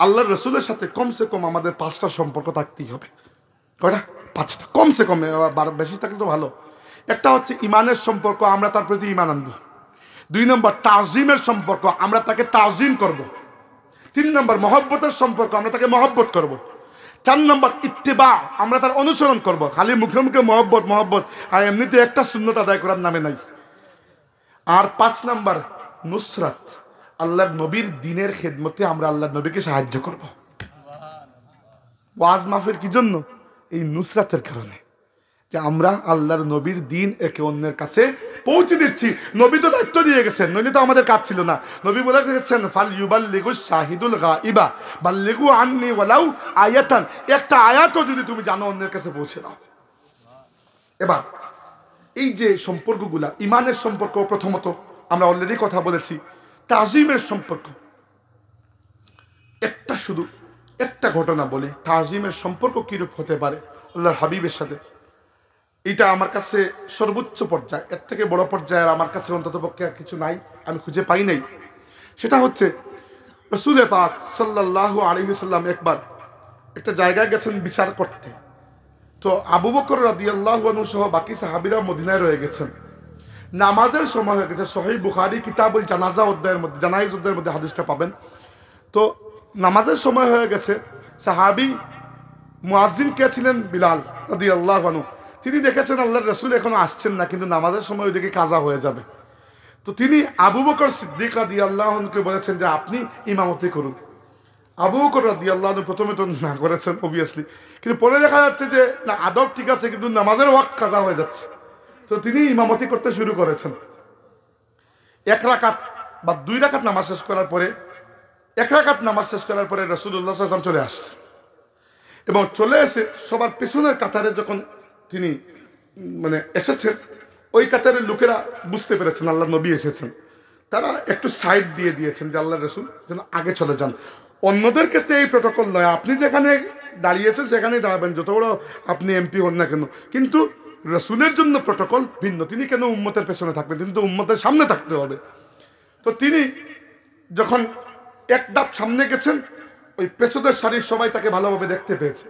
আল্লাহর রসুলের সাথে কমসে কম আমাদের 5টা সম্পর্ক থাকতেই হবে। কয়টা? 5টা, কমসে কম, বেশি থাকলে তো ভালো। একটা হচ্ছে ইমানের সম্পর্ক, আমরা তার প্রতি ইমান আনবো। 2 নম্বর তাজিমের সম্পর্ক, আমরা তাকে তাজিম করব। 3 নম্বর মহব্বতের সম্পর্ক, আমরা তাকে মহব্বত করব। 4 নম্বর ইত্তেবা, আমরা তার অনুসরণ করব। খালি মুখে মুখে মহব্বত মহব্বত আর এমনিতে একটা সুন্নত আদায় করার নামে নাই। আর 5 নম্বর নুসরাত, আল্লাহর নবীর দ্বীনের খেদমতে আমরা আল্লাহর নবীকে সাহায্য করব। ওয়াজ মাহফিল কি জন্য? এই নুসরাতের কারণে, যে আমরা আল্লাহর নবীর দ্বীন একে অন্যের কাছে পৌঁছে দিচ্ছি। নবী তো দায়িত্ব দিয়ে গেছেন, নইলে তো আমাদের কাজ ছিল না। নবী বলে গেছেন ফাল ইউবাল্লিগু শাহিদুল গাইবা বাল্লিগু আন্নি ওয়ালাউ আয়াতান, একটা আয়াতও যদি তুমি জানো অন্যের কাছে পৌঁছে দাও। এবার এই যে সম্পর্কগুলা, ইমানের সম্পর্ক প্রথমত আমরা অলরেডি কথা বলেছি, তাজিমের সম্পর্ক। শুধু একটা ঘটনা বলে তাজিমের সম্পর্ক কিরূপ হতে পারে আল্লাহর হাবিবের সাথে। এটা আমার কাছে সর্বোচ্চ পর্যায়ে, এর থেকে বড় পর্যায়ের আমার কাছে অন্ততপক্ষে কিছু নাই, আমি খুঁজে পাই নাই। সেটা হচ্ছে রাসূল পাক সাল্লাল্লাহু আলাইহি ওয়াসাল্লাম একবার একটা জায়গায় গেছেন বিচার করতে। তো আবু বকর রাদিয়াল্লাহু আনহু সহ বাকি সাহাবীরা মদিনায় রয়ে গেছেন। নামাজের সময় হয়ে গেছে। সহিহ বুখারী কিতাবুল জানাজা অধ্যায়ের মধ্যে, জানাইজ অধ্যায়ের মধ্যে হাদিসটা পাবেন। তো নামাজের সময় হয়ে গেছে। সাহাবী মুয়াজ্জিন কে ছিলেন? বিলাল রাদিয়াল্লাহু আনহু। তিনি দেখেছেন আল্লাহর রাসূল এখনো আসছেন না, কিন্তু নামাজের সময় ওইদিকে কাজা হয়ে যাবে। তো তিনি আবু বকর সিদ্দিক রাদিয়াল্লাহু আনহুকে বলেছেন যে আপনি ইমামতি করুন। আবু বকর রাদিয়াল্লাহু আনহু প্রথমে তো না করেছেন অবভিয়াসলি, কিন্তু পরে দেখা যাচ্ছে যে না, আদব ঠিক আছে কিন্তু নামাজের ওয়াক্ত কাজা হয়ে যাচ্ছে। তো তিনি ইমামতি করতে শুরু করেছেন। 1 রাকাত বা 2 রাকাত নামাজ শেষ করার পরে, 1 রাকাত নামাজ শেষ করার পরে রাসূলুল্লাহ সাল্লাল্লাহু আলাইহি ওয়াসাল্লাম চলে আসছে এবং চলে এসে সবার পেছনের কাতারে যখন তিনি এসেছেন, ওই কাতারের লোকেরা বুঝতে পেরেছেন আল্লাহ নবী এসেছেন। তারা একটু সাইড দিয়ে দিয়েছেন যে আল্লাহর রাসূল যেন আগে চলে যান। অন্যদের ক্ষেত্রে এই প্রটোকল নয়, আপনি যেখানে দাঁড়িয়েছেন সেখানেই দাঁড়াবেন, যত বড় আপনি এমপি হন না কেন। কিন্তু রাসূলের জন্য প্রটোকল ভিন্ন। তিনি কেন উম্মতের পেছনে থাকবেন? কিন্তু উম্মতের সামনে থাকতে হবে। তো তিনি যখন এক ধাপ সামনে গেছেন, ওই পেছনের সারির সবাই তাকে ভালোভাবে দেখতে পেয়েছে।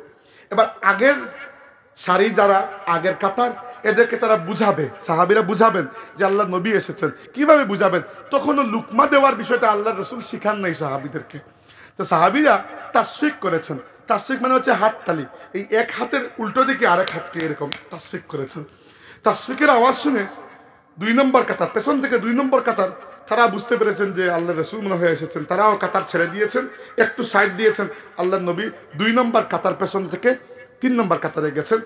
এবার আগের সারি যারা, আগের কাতার, এদেরকে তারা বুঝাবে, সাহাবীরা বুঝাবেন যে আল্লাহ নবী এসেছেন। কিভাবে বুঝাবেন? তখনও লুকমা দেওয়ার বিষয়টা আল্লাহর রাসূল শিখান নাই সাহাবীদেরকে। তো সাহাবীরা তাসফিক করেছেন। তাসফিক মানে হচ্ছে হাততালি। এই এক হাতের উল্টো দিকে আরেক হাতকে এরকম তাসফিক করেছেন। তাসফিকের আওয়াজ শুনে 2 নম্বর কাতার, পেছন থেকে 2 নম্বর কাতার, তারা বুঝতে পেরেছেন যে আল্লাহর রাসূল মনে হয়ে এসেছেন। তারাও কাতার ছেড়ে দিয়েছেন, একটু সাইড দিয়েছেন। আল্লাহর নবী 2 নম্বর কাতার পেছন থেকে 3 নম্বর কাতারে গেছেন।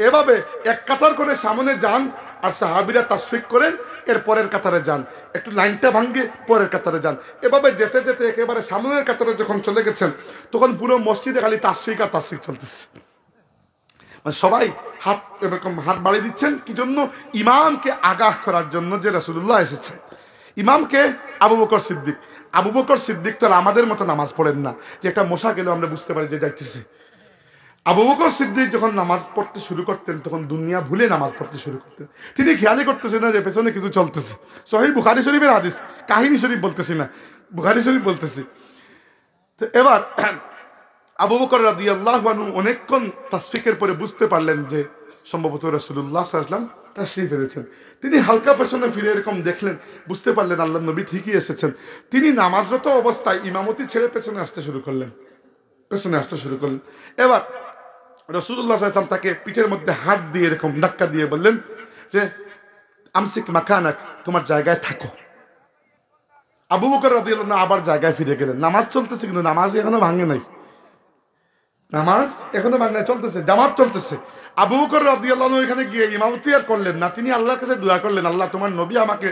এভাবে এক কাতার করে সামনে যান আর সাহাবীরা তাসফিক করেন, এর পরের কাতারে যান, একটু লাইনটা ভাঙ্গে পরের কাতারে যান। এভাবে যেতে যেতে একেবারে সামনের কাতারে যখন চলে গেছেন, তখন পুরো মসজিদে খালি তাসফিক আর তাসফিক চলতেছে। সবাই হাত এরকম হাত বাড়িয়ে দিচ্ছেন। কি জন্য? ইমামকে আগাহ করার জন্য যে রাসূলুল্লাহ এসেছে। ইমামকে আবু বকর সিদ্দিক। আবু বকর সিদ্দিক তো আমাদের মতো নামাজ পড়েন না, যে একটা মশা গেলেও আমরা বুঝতে পারি যে যাইতেছে। আবু বকর সিদ্দিক যখন নামাজ পড়তে শুরু করতেন, তখন দুনিয়া ভুলে নামাজ পড়তে শুরু করতেন। তিনি খেয়ালই করতেছেন না যে পেছনে কিছু চলতেছে। সহিহ বুখারী শরীফের হাদিস, কাহিনী শরীফ বলতেছি না, বুখারী শরীফ বলতেছি। তো এবার আবু বকর রাদিয়াল্লাহু আনহু অনেকক্ষণ তাসফিকের পরে বুঝতে পারলেন যে সম্ভবত রাসূলুল্লাহ সাল্লাল্লাহু আলাইহি ওয়াসাল্লাম তাশরীফ এনেছেন। তিনি হালকা পেছনে ফিরে এরকম দেখলেন, বুঝতে পারলেন আল্লাহর নবী ঠিকই এসেছেন। তিনি নামাজরত অবস্থায় ইমামতি ছেড়ে পেছনে আসতে শুরু করলেন। এবার রাসূলুল্লাহ সাল্লাল্লাহু আলাইহি ওয়াসাল্লাম তাকে পিঠের মধ্যে হাত দিয়ে এরকম ধাক্কা দিয়ে বললেন যে আমসিক মাকানাক, তোমার জায়গায় থাকো। আবু বকর রাদিয়াল্লাহু আনহু আবার জায়গায় ফিরে গেলেন। নামাজ চলতেছে, কিন্তু নামাজ এখনো ভাঙে নাই। নামাজ এখনো বাংলায় চলতেছে, জামাত চলতেছে। আবু বকর রাদিয়াল্লাহু আনহু এখানে গিয়ে ইমামতি আর করলেন না। তিনি আল্লাহর কাছে দোয়া করলেন, আল্লাহ তোমার নবী আমাকে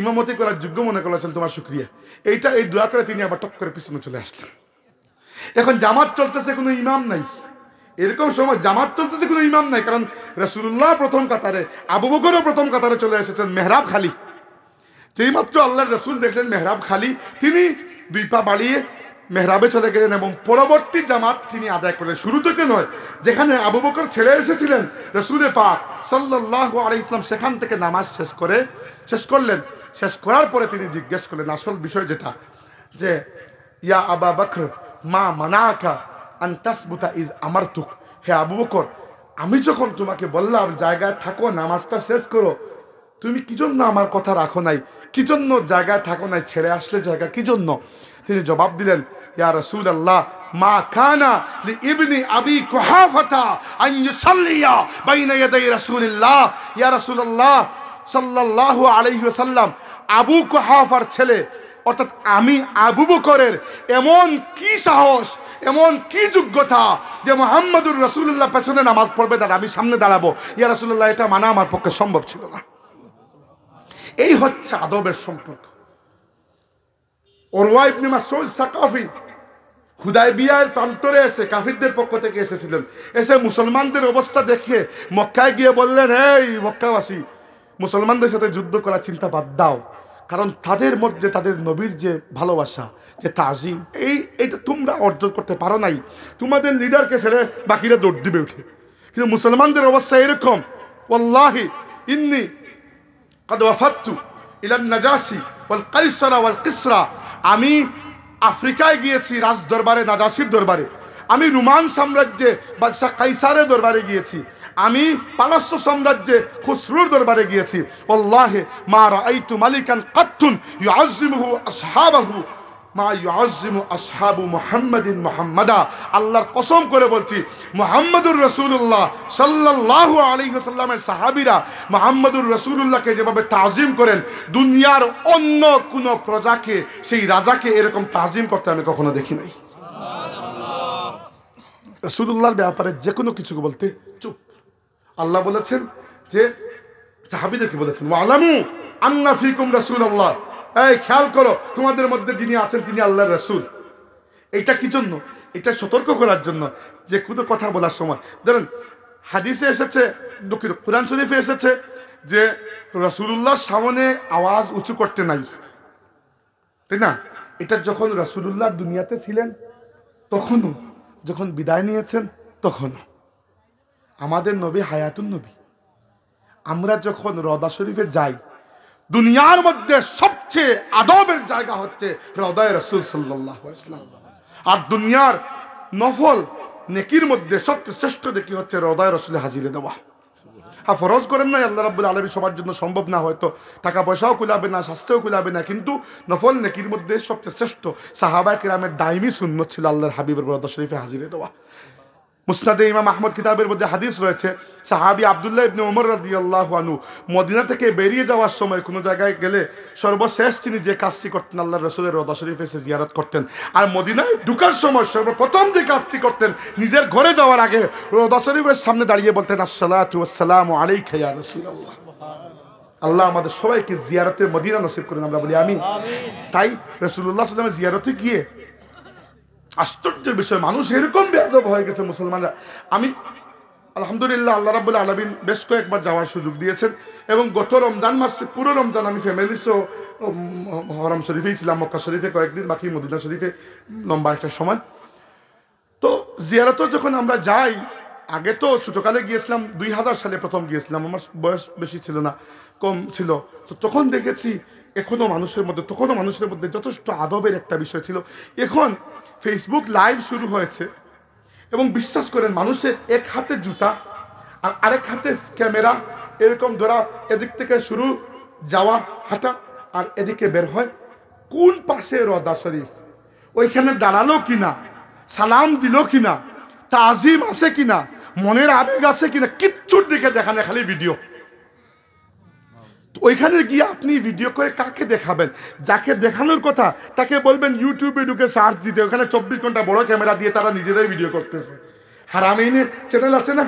ইমামতি করার যোগ্য মনে করেছেন, তোমার শুকরিয়া। এই দোয়া করে তিনি আবার টক করে পিছনে চলে আসলেন। এখন জামাত চলতেছে, কোনো ইমাম নাই। এরকম সময় জামাত চলতেছে, কোনো ইমাম নাই, কারণ রাসূলুল্লাহ প্রথম কাতারে, আবু বকরও প্রথম কাতারে চলে এসেছেন। মেহরাব খালি। যেই মাত্র আল্লাহর রাসূল দেখলেন মেহরাব খালি, তিনি 2 পা বাড়িয়ে মেহরাবে চলে গেলেন এবং পরবর্তী জামাত তিনি আদায় করলেন। শুরু থেকে নয়, যেখানে আবু বকর ছেড়ে এসেছিলেন রাসূল পাক সাল্লাল্লাহু আলাইহি ওয়াসাল্লাম, সেখান থেকে নামাজ শেষ করলেন। শেষ করার পরে তিনি জিজ্ঞেস করলেন আসল বিষয় যেটা, যে ইয়া আবা বকর মা মানাকা আন তাসবুতা ইজ আমারতুক, হে আবু বকর আমি যখন তোমাকে বললাম জায়গায় থাকো, নামাজটা শেষ করো, তুমি কি জন্য আমার কথা রাখো নাই? কি জন্য জায়গায় থাকো নাই, ছেড়ে আসলে জায়গা কি জন্য? তিনি জবাব দিলেন, ইয়া রাসূলুল্লাহ মা কানা লি ইবনি আবি কুহাফাতা আন ইউসাল্লিয়া বাইনা ইয়াদাই রাসূলিল্লাহ। ইয়া রাসূলুল্লাহ সাল্লাল্লাহু আলাইহি ওয়াসাল্লাম, আবু কুহাফার ছেলে অর্থাৎ আমি আবু বকরের এমন কি সাহস, এমন কি যোগ্যতা যে মুহাম্মদুর রাসূলুল্লাহ পেছনে নামাজ পড়বে আর আমি সামনে দাঁড়াবো? ইয়া রাসূলুল্লাহ এটা মানা আমার পক্ষে সম্ভব ছিল না। এই হচ্ছে আদবের সম্পর্ক। উরওয়া ইবনে মাসউদ সাকাফি হুদায়বিয়ার প্রান্তরে এসে কাফিরদের পক্ষ থেকে এসেছিলেন, এসে মুসলমানদের অবস্থা দেখে মক্কায় গিয়ে বললেন, এই মক্কাবাসী, মুসলমানদের সাথে যুদ্ধ করার চিন্তা বাদ দাও, কারণ তাদের মধ্যে তাদের নবীর যে ভালোবাসা, যে তাজিম, এইটা তোমরা অর্জন করতে পারো নাই। তোমাদের লিডারকে ছেড়ে বাকিরা দৌড় দিবে উঠে, কিন্তু মুসলমানদের অবস্থা এরকম। ওয়াল্লাহি ইন্নী قد وفدت الى النجاشي والقيصر والقسرى, আমি আফ্রিকায় গিয়েছি রাজ দরবারে, নাজাসির দরবারে, আমি রোমান সাম্রাজ্যে বাদশাহ কাইসারের দরবারে গিয়েছি, আমি পারস্য সাম্রাজ্যে খুসরুর দরবারে গিয়েছি। ওয়াল্লাহি মা রাআইতু মালিকান কাত্তুন ইউআজ্জিমুহু আসহাবাহু মা ইউআজ্জিমু আসহাবু মুহাম্মাদিন মুহাম্মাদা। আল্লাহর কসম করে বলছি, মুহাম্মদুর রাসূলুল্লাহ সাল্লাল্লাহু আলাইহি ওয়াসাল্লামের সাহাবীরা মুহাম্মদুর রাসূলুল্লাহকে যেভাবে তাজিম করেন, দুনিয়ার অন্য কোন প্রজাকে, সেই রাজাকে এরকম তাজিম করতে আমি কখনো দেখি নাই। রাসূলুল্লাহর ব্যাপারে যে কোনো কিছু বলতে চুপ। আল্লাহ বলেছেন যে সাহাবীদেরকে বলেছেন, ওয়ালামু আন্না ফিকুম রাসূলুল্লাহ, এই খেয়াল করো তোমাদের মধ্যে যিনি আছেন তিনি আল্লাহর রাসূল। এটা কি জন্য? এটা সতর্ক করার জন্য যে কোনো কথা বলার সময়, ধরেন হাদিসে এসেছে, কুরআন শরীফে এসেছে যে রাসূলুল্লাহর সামনে আওয়াজ উঁচু করতে নাই, তাই না? এটা যখন রাসূলুল্লাহ দুনিয়াতে ছিলেন তখনও, যখন বিদায় নিয়েছেন তখনও। আমাদের নবী হায়াতুন নবী, আমরা যখন রওজা শরীফে যাই, দুনিয়ার মধ্যে সবচেয়ে আদবের জায়গা হচ্ছে রওজায়ে রাসূল সাল্লাল্লাহু আলাইহি ওয়াসাল্লাম। আর দুনিয়ার নফল নেকির মধ্যে সবচেয়ে শ্রেষ্ঠ নেকি হচ্ছে রওজায়ে রাসূলে হাজিরে দেওয়া। হ্যাঁ, ফরজ করেন না আল্লাহ রাব্বুল আলামিন, সবার জন্য সম্ভব না, হয়তো টাকা পয়সাও কুলাবে না, স্বাস্থ্যও কুলাবে না, কিন্তু নফল নেকির মধ্যে সবচেয়ে শ্রেষ্ঠ সাহাবায়ে কেরামের দাইমি সুন্নত ছিল আল্লাহর হাবিবের রওজা শরীফে হাজিরে দেওয়া। মুসনাদে ইমাম আহমদ কিতাবের মধ্যে হাদিস রয়েছে, সাহাবী আব্দুল্লাহ ইবনে ওমর রাদিয়াল্লাহু আনহু মদিনা থেকে বেরিয়ে যাওয়ার সময় কোনো জায়গায় গেলে সর্বশেষ তিনি যে কাজটি করতেন, আল্লাহর রাসূলের রওজা শরীফে এসে জিয়ারত করতেন। আর মদিনায় ঢুকার সময় সর্বপ্রথম যে কাজটি করতেন, নিজের ঘরে যাওয়ার আগে রওজা শরীফের সামনে দাঁড়িয়ে বলতেন, আসসালাতু ওয়াসসালামু আলাইকা ইয়া রাসূলুল্লাহ। আল্লাহ আমাদের সবাইকে জিয়ারতে মদিনা নসিব করুন, আমরা বলি আমিন। তাই রাসূলুল্লাহ সাল্লাল্লাহু আলাইহি ওয়াসাল্লামের জিয়ারতে গিয়ে আশ্চর্যের বিষয়, মানুষ এরকম বেয়াদব হয়ে গেছে মুসলমানরা। আমি আলহামদুলিল্লাহ আল্লাহ রাব্বুল আলামিন বেশ কয়েকবার যাওয়ার সুযোগ দিয়েছেন, এবং গত রমজান মাসে পুরো রমজান আমি ফ্যামিলি সহ হরম শরীফেই ছিলাম, মক্কা শরীফে কয়েকদিন, বাকি মদিনা শরীফে লম্বা একটা সময়। তো জিয়ারতও যখন আমরা যাই, আগে তো ছোটোকালে গিয়েছিলাম, 2000 সালে প্রথম গিয়েছিলাম, আমার বয়স বেশি ছিল না, কম ছিল। তো তখন দেখেছি তখনও মানুষের মধ্যে যথেষ্ট আদবের একটা বিষয় ছিল। এখন ফেসবুক লাইভ শুরু হয়েছে এবং বিশ্বাস করেন মানুষের এক হাতে জুতা আর আরেক হাতে ক্যামেরা, এরকম ধরা, এদিক থেকে শুরু যাওয়া হাঁটা আর এদিকে বের হয়, কোন পাশে রওজা শরীফ, ওইখানে দাঁড়ালো কিনা, সালাম দিল কিনা, তাজিম আছে কিনা, মনের আবেগ আছে কিনা, কিচ্ছুর দিকে দেখানে, খালি ভিডিও। ওইখানে গিয়ে আপনি ভিডিও করে কাকে দেখাবেন? যাকে দেখানোর কথা তাকে বলবেন ইউটিউবে ঢুকে সার্চ দিতে, ওখানে 24 ঘন্টা বড় ক্যামেরা দিয়ে তারা নিজেরাই ভিডিও করতেছে। হারামাইনের চ্যানেল আছে না,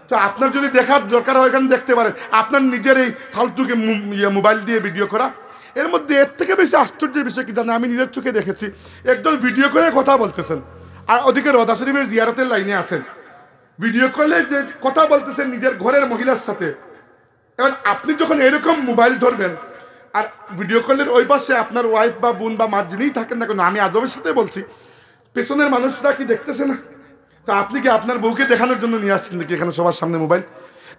তো আপনার যদি দেখার দরকার হয় এখানে দেখতে পারেন। আপনার নিজের এই ফালতুকে মোবাইল দিয়ে ভিডিও করা, এর মধ্যে এর থেকে বেশি আশ্চর্যের বিষয় কি জানেন? আমি নিজের চোখে দেখেছি, একজন ভিডিও করে কথা বলতেছেন আর ওদিকে রওজা শরীফের জিয়ারতের লাইনে আছেন, ভিডিও করলে যে কথা বলতেছেন নিজের ঘরের মহিলার সাথে। এবার আপনি যখন এরকম মোবাইল ধরবেন আর ভিডিও কলের ওই পাশে আপনার ওয়াইফ বা বোন বা মা যিনিই থাকেন না কেন, আমি আদবের সাথে বলছি, পেছনের মানুষরা কি দেখতেছে না? তো আপনি কি আপনার বউকে দেখানোর জন্য নিয়ে আসছেন নাকি এখানে সবার সামনে মোবাইল?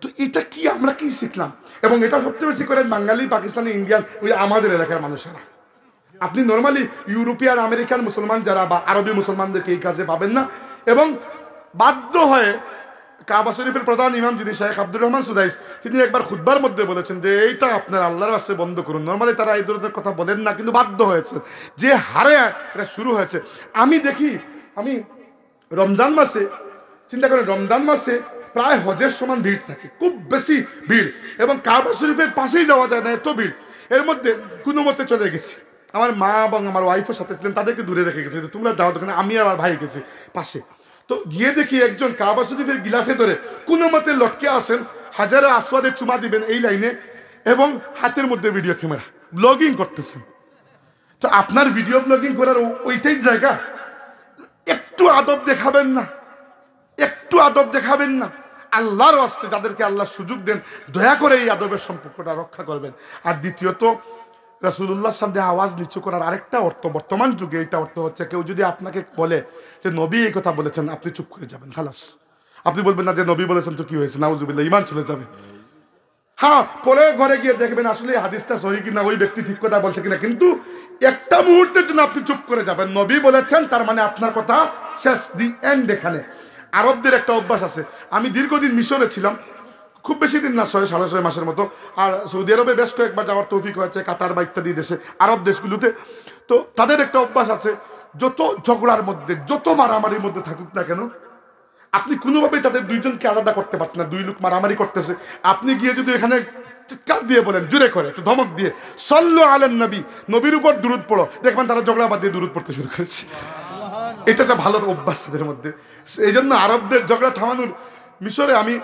তো এটা কি, আমরা কি শিখলাম? এবং এটা সবচেয়ে বেশি করে বাঙালি, পাকিস্তানি, ইন্ডিয়ান, ওই আমাদের এলাকার মানুষেরা। আপনি নর্মালি ইউরোপিয়ান আমেরিকান মুসলমান যারা বা আরবি মুসলমানদেরকে এই কাজে পাবেন না। এবং বাধ্য হয়ে কাবা শরীফের প্রধান ইমাম যিনি শেখ আব্দুর রহমান সুদাইস, তিনি একবার খুতবার মধ্যে বলেছেন যে এইটা আপনার আল্লাহর রাস্তায় বন্ধ করুন। নর্মালি তারা এই ধরনের কথা বলেন না, কিন্তু বাধ্য হয়েছে, যে হারে এটা শুরু হয়েছে। আমি দেখি, আমি রমজান মাসে, চিন্তা করেন রমজান মাসে প্রায় হজের সমান ভিড় থাকে, খুব বেশি ভিড়, এবং কাবা শরীফের পাশেই যাওয়া যায় না, এত ভিড়। এর মধ্যে কোনো মতে চলে গেছি, আমার মা এবং আমার ওয়াইফের সাথে ছিলেন, তাদেরকে দূরে রেখে গেছি, তোমরা যাও দোকানে, আমি আর আমার ভাই গেছি পাশে। তো গিয়ে দেখি একজন কাবা শরীফের গিলাফে ধরে কোনো মতে লটকে আসেন, হাজারে আসওয়াদের চুমা দিবেন এই লাইনে, এবং হাতের মধ্যে ভিডিও ক্যামেরা, ব্লগিং করতেছেন। তো আপনার ভিডিও ব্লগিং করার ওইটাই জায়গা? একটু আদব দেখাবেন না? একটু আদব দেখাবেন না? আল্লাহর ওয়াস্তে যাদেরকে আল্লাহ সুযোগ দেন, দয়া করে এই আদবের সম্পর্কটা রক্ষা করবেন। আর দ্বিতীয়ত, রাসূলুল্লাহর সামনে আওয়াজ নিচু করার আরেকটা অর্থ বর্তমান যুগে, এটা অর্থ হচ্ছে কেউ যদি আপনাকে বলে যে নবী এই কথা বলেছেন, আপনি চুপ করে যাবেন, খালাস। আপনি বলবেন না যে নবী বলেছেন তো কি হয়েছে, নাউজুবিল্লাহ, ঈমান চলে যাবে। হ্যাঁ, পরে ঘরে গিয়ে দেখবেন আসলে হাদিসটা সহি কিনা, ওই ব্যক্তি ঠিক কথা বলছে কিনা, কিন্তু একটা মুহূর্তের জন্য আপনি চুপ করে যাবেন। নবী বলেছেন, তার মানে আপনার কথা শেষ, দি এন্ড। এখানে আরবদের একটা অভ্যাস আছে, আমি দীর্ঘদিন মিশরে ছিলাম, খুব বেশি দিন না, 6.5 মাসের মতো। আর সৌদি আরবে বেশ কয়েকবার যাওয়ার তৌফিক হয়েছে, কাতার বা ইত্যাদি দেশে, আরব দেশগুলোতে। তো তাদের একটা অভ্যাস আছে, যত ঝগড়ার মধ্যে, যত মারামারির মধ্যে থাকুক না কেন, আপনি কোনোভাবেই তাদের দুইজনকে আলাদা করতে পারছেন না। দুই লোক মারামারি করতেছে, আপনি গিয়ে যদি এখানে চিৎকার দিয়ে বলেন, জোরে করে একটু ধমক দিয়ে, সাল্লু আলান নবী, নবীর উপর দুরূদ পড়ো, দেখবেন তারা ঝগড়া বাদ দিয়ে দুরূদ পড়তে শুরু করেছে। এটা একটা ভালো অভ্যাস তাদের মধ্যে। এই জন্য আরবদের ঝগড়া থামানোর, মিশরে আমি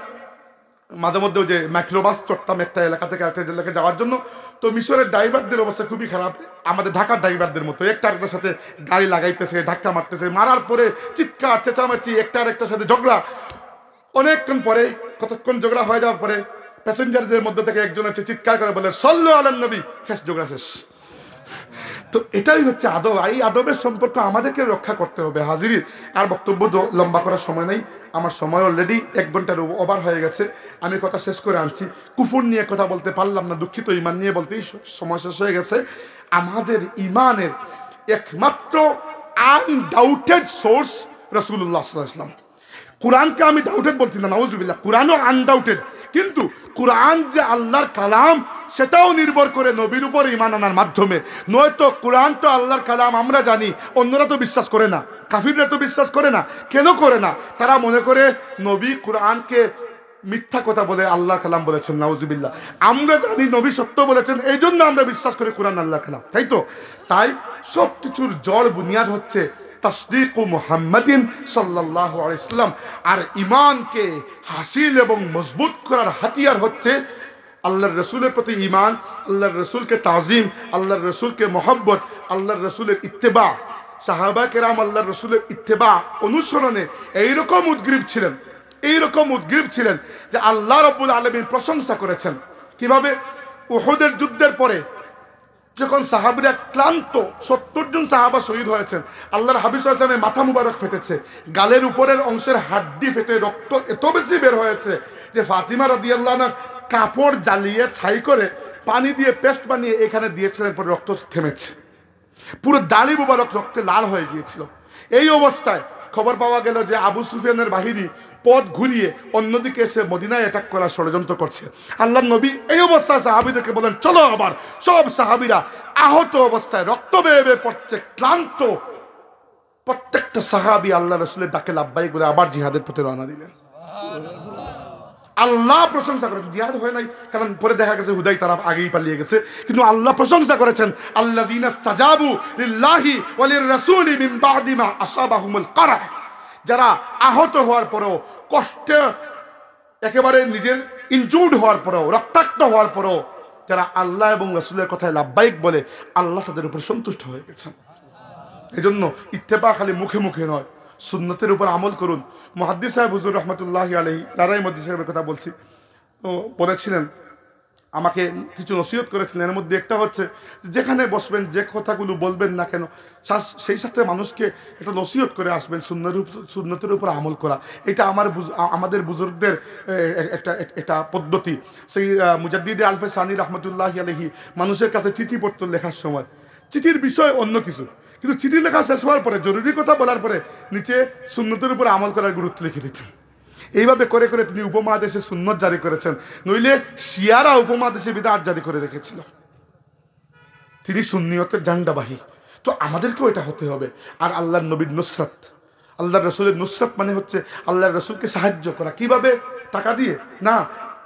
মাঝে মধ্যে ওই যে মাইক্রোবাস চড়তাম একটা এলাকা থেকে আরেকটা এলাকায় যাওয়ার জন্য। তো মিশরের ড্রাইভারদের অবস্থা খুবই খারাপ, আমাদের ঢাকার ড্রাইভারদের মতো। একটা আরেকটার সাথে গাড়ি লাগাইতেছে, ধাক্কা মারতেছে, মারার পরে চিৎকার চেঁচামেচি, একটা আরেকটার সাথে ঝগড়া। অনেকক্ষণ পরে, কতক্ষণ ঝগড়া হয়ে যাওয়ার পরে, প্যাসেঞ্জারদের মধ্যে থেকে একজন হচ্ছে চিৎকার করে বলে, সাল্লু আলান নবী, শেষ, ঝগড়া শেষ। তো এটাই হচ্ছে আদব। এই আদবের সম্পর্ক আমাদেরকে রক্ষা করতে হবে। হাজিরি, আর বক্তব্য লম্বা করার সময় নেই, আমার সময় অলরেডি 1 ঘন্টার ওভার হয়ে গেছে। আমি কথা শেষ করে আনছি। কুফর নিয়ে কথা বলতে পারলাম না, দুঃখিত। ইমান নিয়ে বলতেই সময় শেষ হয়ে গেছে। আমাদের ইমানের একমাত্র আনডাউটেড সোর্স রাসূলুল্লাহ সাল্লাল্লাহু আলাইহি ওয়াসাল্লাম। কোরআনকে আমি ডাউটেড বলছি না, নাউজুবিল্লাহ, কোরআনও আনডাউটেড, কিন্তু কোরআন যে আল্লাহর কালাম সেটাও নির্ভর করে নবীর উপর ঈমান আনার মাধ্যমে। নয়তো কোরআন তো আল্লাহর কালাম আমরা জানি, অন্যরা তো বিশ্বাস করে না, কাফিররা তো বিশ্বাস করে না। কেন করে না? তারা মনে করে নবী কোরআনকে মিথ্যা কথা বলে আল্লাহর কালাম বলেছেন, নাউজুবিল্লাহ। আমরা জানি নবী সত্য বলেছেন, এই জন্য আমরা বিশ্বাস করি কোরআন আল্লাহর কালাম, তাই তো? তাই সব কিছুর জড় বুনিয়াদ হচ্ছে তসদিক মুহাম্মাদিন সাল্লাল্লাহু আলাইহি সাল্লাম। আর ঈমানকে হাসিল এবং মজবুত করার হাতিয়ার হচ্ছে আল্লাহর রসুলের প্রতি ঈমান, আল্লাহর রসুলকে তাজিম, আল্লাহর রসুলকে মহব্বত, আল্লাহর রসুলের ইত্তেবা। সাহাবা কেরাম আল্লাহর রসুলের ইত্তেবা অনুসরণে এইরকম উদ্গ্রীব ছিলেন, এইরকম উদ্গ্রীব ছিলেন যে আল্লাহ রাব্বুল আলামিন প্রশংসা করেছেন। কিভাবে? উহুদের যুদ্ধের পরে যখন সাহাবীরা ক্লান্ত, 70 জন সাহাবা শহীদ হয়েছেন, আল্লাহর হাবিব সাল্লাল্লাহু আলাইহি ওয়াসাল্লামের মাথা মুবারক ফেটেছে, গালের উপরের অংশের হাড্ডি ফেটে রক্ত এত বেশি বের হয়েছে যে ফাতিমা রাদিয়াল্লাহু আনহা কাপড় জ্বালিয়ে ছাই করে পানি দিয়ে পেস্ট বানিয়ে এখানে দিয়েছিলেন, পরে রক্ত থেমেছে, পুরো দাড়ি মুবারক রক্তে লাল হয়ে গিয়েছিল। এই অবস্থায় খবর পাওয়া গেল যে আবু সুফিয়ানের বাহিনী পথ ঘুরিয়ে অন্যদিকে এসে মদিনায় অ্যাটাক করার ষড়যন্ত্র করছে। আল্লাহর নবী এই অবস্থায় সাহাবীদেরকে বলেন, চলো। আবার সব সাহাবীরা আহত অবস্থায়, রক্ত বেয়ে বেয়ে পড়ছে, ক্লান্ত। প্রত্যেকটা সাহাবী আল্লাহ রসুলের ডাকে লাব্বাইক বলে আবার জিহাদের পথে রওনা দিলেন। আল্লাহ প্রশংসা করেছেন, জিহাদ হয় নাই, কারণ পরে দেখা গেছে হুদাই তারা আগেই পালিয়ে গেছে, কিন্তু আল্লাহ প্রশংসা করেছেন আল্লাযীনা ইসতাজাবু লিল্লাহি ওয়া লিররাসূলি মিন বা'দি মা আসাবাহুমুল কারহ। যারা আহত হওয়ার পরেও, কষ্টে একেবারে নিজের ইনজুর্ড হওয়ার পরেও, রক্তাক্ত হওয়ার পরেও যারা আল্লাহ এবং রাসূলের কথায় লাব্বাইক বলে, আল্লাহ তাদের উপর সন্তুষ্ট হয়ে গেছেন। এই জন্য ইত্তেবা খালি মুখে মুখে নয়, সুন্নতের উপর আমল করুন। মুহাদ্দিস সাহেব হুজুর রহমতুল্লাহি আলাইহি, লারাই মুহাদ্দিস সাহেবের কথা বলছি, বলেছিলেন, আমাকে কিছু নসিহত করেছিলেন। এর মধ্যে একটা হচ্ছে, যেখানে বসবেন, যে কথাগুলো বলবেন না কেন, সেই সাথে মানুষকে একটা নসিহত করে আসবেন, সুন্নতের উপর আমল করা। এটা আমাদের বুজুর্গদের একটা পদ্ধতি। সেই মুজাদ্দিদে আলফে সানি রহমতুল্লাহি আলাইহি মানুষের কাছে চিঠি পত্র লেখার সময় চিঠির বিষয় অন্য কিছু, কিন্তু চিঠি লেখা শেষ হওয়ার পরে জরুরি কথা বলার পরে নিচে সুন্নতের উপর আমল করার গুরুত্ব লিখে দিতেন। এইভাবে করে করে তিনি উপমহাদেশে সুন্নত জারি করেছেন, নইলে শিয়ারা উপমহাদেশে বিদআত জারি করে রেখেছিল। তিনি সুন্নিয়তের ঝান্ডাবাহী। তো আমাদেরকেও এটা হতে হবে। আর আল্লাহর নবীর নুসরাত, আল্লাহর রসুলের নুসরাত মানে হচ্ছে আল্লাহর রসুলকে সাহায্য করা। কিভাবে? টাকা দিয়ে না,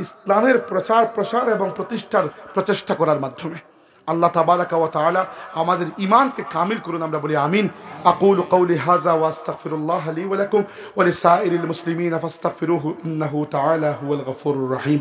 ইসলামের প্রচার প্রসার এবং প্রতিষ্ঠার প্রচেষ্টা করার মাধ্যমে। আল্লাহ তাবারাকা ওয়া তাআলা আমাদের ঈমানকে কামিল করুন, আমরা বলি আমিন। আকুলু কওলি হাযা ওয়া আস্তাগফিরুল্লাহ লি ওয়া লাকুম ওয়া লিসাইরিল মুসলিমিনা ফাস্তাগফিরুহু ইন্নাহু তাআলা হুয়াল গফুরুর রহিম।